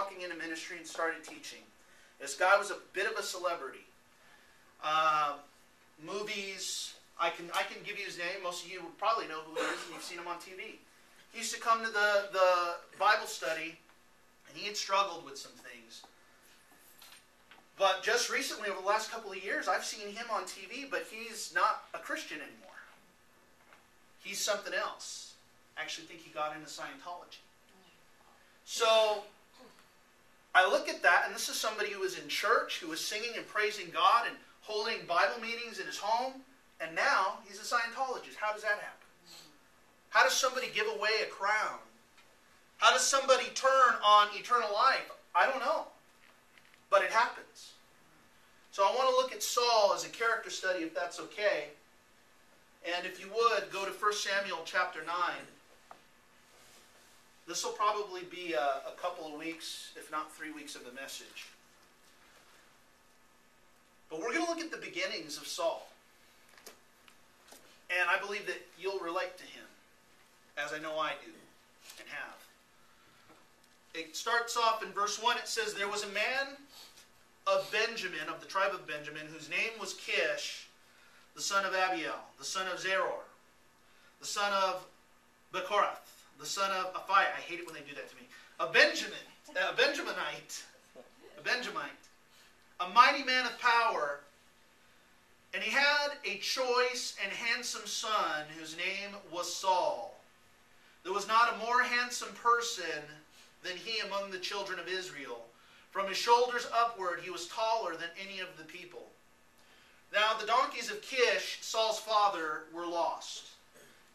walking into ministry and started teaching. This guy was a bit of a celebrity. Movies, I can give you his name. Most of you would probably know who he is, and you've seen him on TV. He used to come to the Bible study, and he had struggled with some things. But just recently, over the last couple of years, I've seen him on TV, but he's not a Christian anymore. He's something else. I actually think he got into Scientology. So I look at that, and this is somebody who was in church, who was singing and praising God and holding Bible meetings in his home, and now he's a Scientologist. How does that happen? How does somebody give away a crown? How does somebody turn on eternal life? I don't know. But it happens. So I want to look at Saul as a character study, if that's okay. And if you would, go to 1 Samuel chapter 9. This will probably be a couple of weeks, if not 3 weeks of the message. But we're going to look at the beginnings of Saul. And I believe that you'll relate to him, as I know I do and have. It starts off in verse 1. It says, there was a man of Benjamin, of the tribe of Benjamin, whose name was Kish, the son of Abiel, the son of Zeror, the son of Bechorath, the son of Aphiah. I hate it when they do that to me. A Benjaminite, a mighty man of power, and he had a choice and handsome son whose name was Saul. There was not a more handsome person than he among the children of Israel. From his shoulders upward he was taller than any of the people. Now the donkeys of Kish, Saul's father, were lost.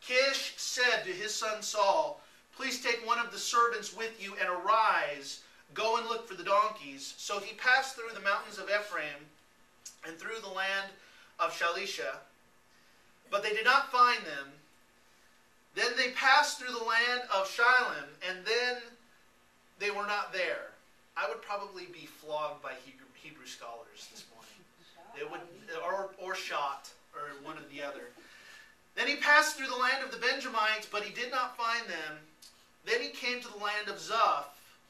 Kish said to his son Saul, please take one of the servants with you and arise, go and look for the donkeys. So he passed through the mountains of Ephraim and through the land of Shalisha, but they did not find them. Then they passed through the land of Shilem, and then they were not there. I would probably be flogged by Hebrew scholars this morning. They would, or shot, or one or the other. Then he passed through the land of the Benjamites, but he did not find them. Then he came to the land of Zuph.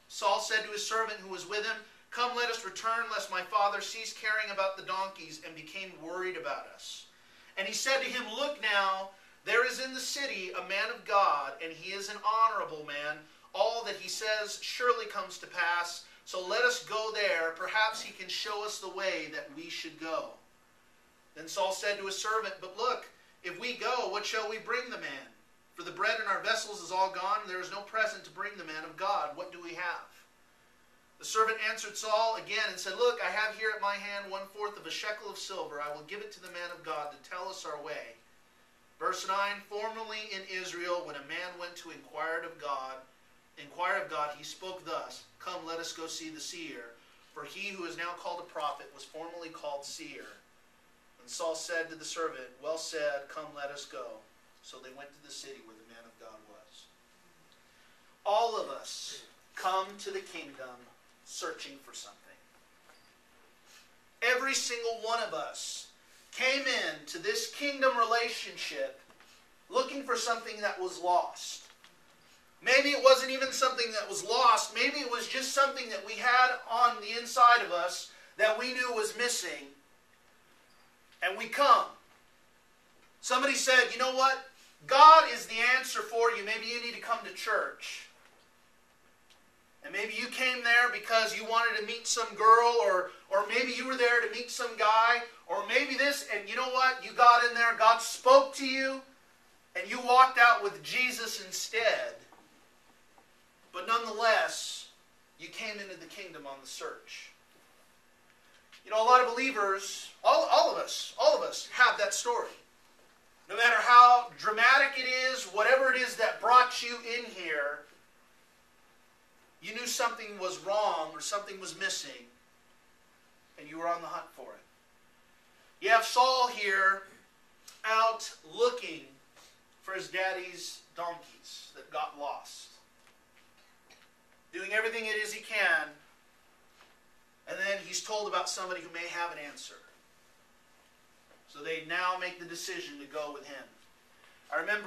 Saul said to his servant who was with him, come, let us return, lest my father cease caring about the donkeys and became worried about us. And he said to him, look now, there is in the city a man of God, and he is an honorable man. All that he says surely comes to pass. So let us go there. Perhaps he can show us the way that we should go. Then Saul said to his servant, but look, if we go, what shall we bring the man? For the bread in our vessels is all gone, and there is no present to bring the man of God. What do we have? The servant answered Saul again and said, look, I have here at my hand 1/4 of a shekel of silver. I will give it to the man of God to tell us our way. Verse 9, formerly in Israel, when a man went to inquire of God, he spoke thus, come, let us go see the seer. For he who is now called a prophet was formerly called seer. And Saul said to the servant, well said, come, let us go. So they went to the city where the man of God was. All of us come to the kingdom searching for something. Every single one of us came into this kingdom relationship looking for something that was lost. Maybe it wasn't even something that was lost. Maybe it was just something that we had on the inside of us that we knew was missing. And we come. Somebody said, you know what? God is the answer for you. Maybe you need to come to church. And maybe you came there because you wanted to meet some girl, or maybe you were there to meet some guy, or maybe this, and you know what? You got in there, God spoke to you, and you walked out with Jesus instead. But nonetheless, you came into the kingdom on the search. You know, a lot of believers, all of us have that story. No matter how dramatic it is, whatever it is that brought you in here, you knew something was wrong or something was missing, and you were on the hunt for it. You have Saul here out looking for his daddy's donkeys that got lost. Doing everything it is he can, and then he's told about somebody who may have an answer. So they now make the decision to go with him. I remember